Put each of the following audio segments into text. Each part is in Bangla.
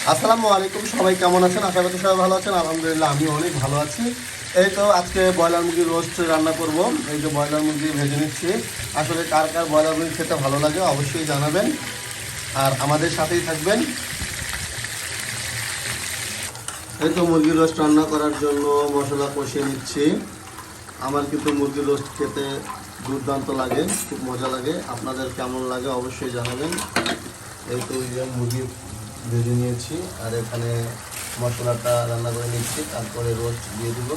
আসসালামু আলাইকুম, সবাই কেমন আছেন? আশা করি সবাই ভালো আছেন। আলহামদুলিল্লাহ আমি অনেক ভালো আছি। এই তো আজকে ব্রয়লার মুরগির রোস্ট রান্না করব। এই যে ব্রয়লার মুরগি ভেজে নিচ্ছি। আসলে কার কার ব্রয়লার মুরগি খেতে ভালো লাগে অবশ্যই জানাবেন, আর আমাদের সাথেই থাকবেন। এই তো মুরগির রোস্ট রান্না করার জন্য মশলা কষিয়ে নিচ্ছি। আমার কিন্তু মুরগির রোস্ট খেতে দুর্দান্ত লাগে, খুব মজা লাগে। আপনাদের কেমন লাগে অবশ্যই জানাবেন। এই তো মুরগি ভেজে নিয়েছি, আর এখানে মশলাটা রান্না করে নিচ্ছি, তারপরে রোস্ট দিয়ে দিব।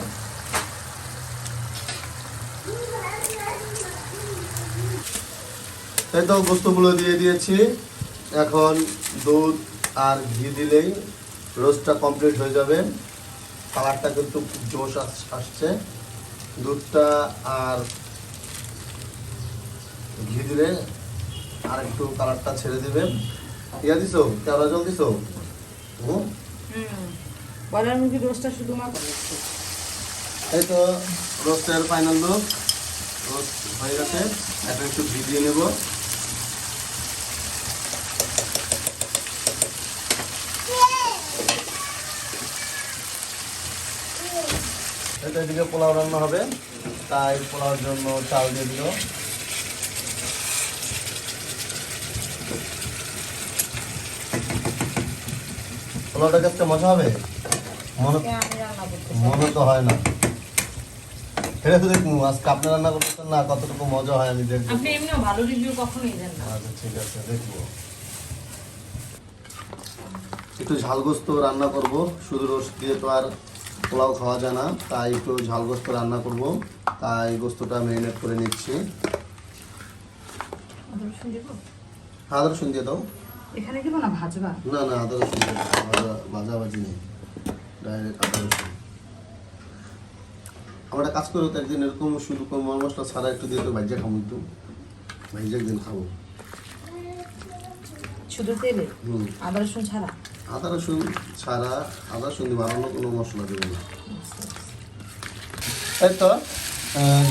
এই তো গোস্তগুলো দিয়ে দিয়েছি। এখন দুধ আর ঘি দিলেই রোস্টটা কমপ্লিট হয়ে যাবে। কালারটা কিন্তু খুব জোশ আসছে। দুধটা আর ঘি দিলে আর একটু কালারটা ছেড়ে দিবে। ইয়া দিছো, কেওড়া জল দিছো? ব্রয়লার মুরগির রোস্টটা শুধুমাত্র এই তো রোস্টের ফাইনাল লুক। রোস্ট হয়ে গেছে। এখন একটু ঘি দিয়ে নেব। এটা এদিকে পোলাও রান্না হবে, তাই পোলাওর জন্য চাল দিয়ে দিল। পোলাওটা কাছে মজা হবে মনে আমি রান্না করতে মনে তো হয় না। এটা তো দেখুন আজকে আপনি রান্না করতেছেন না, কতটুকু মজা হয় আমি দেখবো। আপনি এমনিও ভালো রিভিউ কখনোই দেন না। আচ্ছা ঠিক আছে, দেখবো। একটু ঝালগোস্ত রান্না করব, শুধু রোস্ট দিয়ে তো আর পোলাও খাওয়া যায় না, তাই একটু ঝালগোস্ত রান্না করব। তাই গোস্তটা ম্যারিনেট করে নিচ্ছি। আদা রসুন দেবো? আদা রসুন দিয়ে দাও। এখানে দেবো না ভাজবা? না না, আদা রসুন দিয়ে দাও। ভাজাভাজি নেই, ডাইরেক্ট আদা রসুন। আমরা কাজ করো তো একদিন এরকম শুধু মর মশলা ছাড়া একটু দিয়ে তো ভাইজা খাবো, একটু ভাইজা একদিন খাবো শুধু তেলে আদা রসুন ছাড়া? আদা রসুন ছাড়া, আদা রসুন দিয়ে বানানো কোনো মশলা দেবো না। এই তো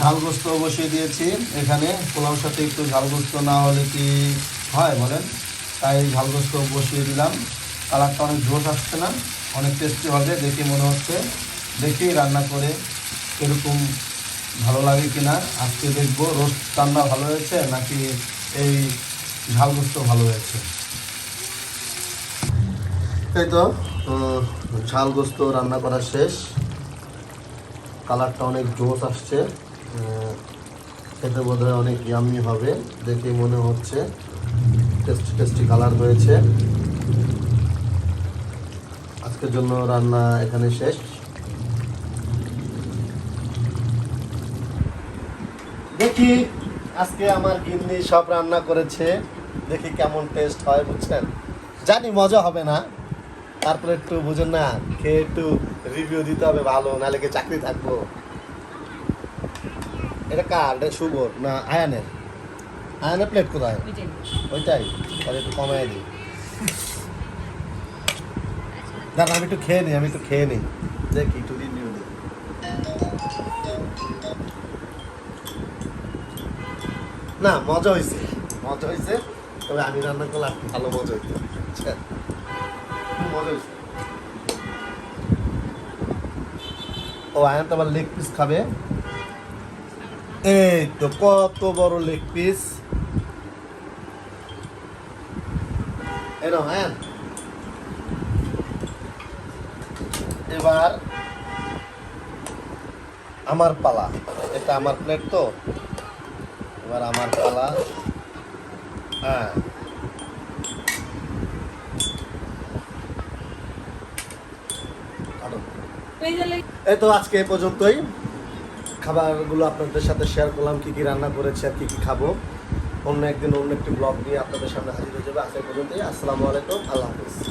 ঝালগোস্ত বসিয়ে দিয়েছি এখানে। পোলাওর সাথে একটু ঝালগোস্ত না হলে কি হয় বলেন, তাই ঝালগোস্ত বসিয়ে দিলাম। কালারটা অনেক ঝোস আসছে না, অনেক টেস্টি হবে দেখে মনে হচ্ছে। দেখি রান্না করে এরকম ভালো লাগে কিনা আজকে দেখবো। রোস্ট রান্না ভালো হয়েছে নাকি এই ঝালগোস্ত ভালো হয়েছে। এই তো ঝালগোস্ত রান্না করা শেষ। কালারটা অনেক জোস আসছে, খেতে বোধহয় অনেক ইয়ামি হবে দেখে মনে হচ্ছে। টেস্টি টেস্টি কালার হয়েছে। আজকের জন্য রান্না এখানে শেষ। দেখি আজকে আমার গিন্নি সব রান্না করেছে, দেখি কেমন টেস্ট হয়। বুঝছেন, জানি মজা হবে না, তারপরে একটু বুঝেন না, খেয়ে একটু রিভিউ দিতে হবে ভালো, নাহলে কি চাকরি থাকবো। এটা কার? এটা শুভর না আয়ানের? আয়ানের প্লেট কোথায়? ওইটাই, তাহলে একটু কমাই দিই। দাঁড়া আমি একটু খেয়ে নিই, দেখি একটু রিভিউ দিই। না মজা হয়েছে, তবে আমি রান্না করলে আর ভালো মজা হইতো। আচ্ছা খুব মজা হয়েছে। ও আয়ান তো আবার লেগ পিস খাবে। এই তো কত বড় লেগ পিস। এরকম আয়ান, এবার আমার পালা। এটা আমার প্লেট তো, এবার আমার পালা। হ্যাঁ এই তো আজকে এই পর্যন্তই। খাবারগুলো আপনাদের সাথে শেয়ার করলাম, কি কি রান্না করেছি আর কি কি খাবো। অন্য একদিন অন্য একটি ব্লগ নিয়ে আপনাদের সামনে হাজির হয়ে যাবে। আজকে পর্যন্তই। আসসালামু আলাইকুম, আল্লাহ হাফিজ।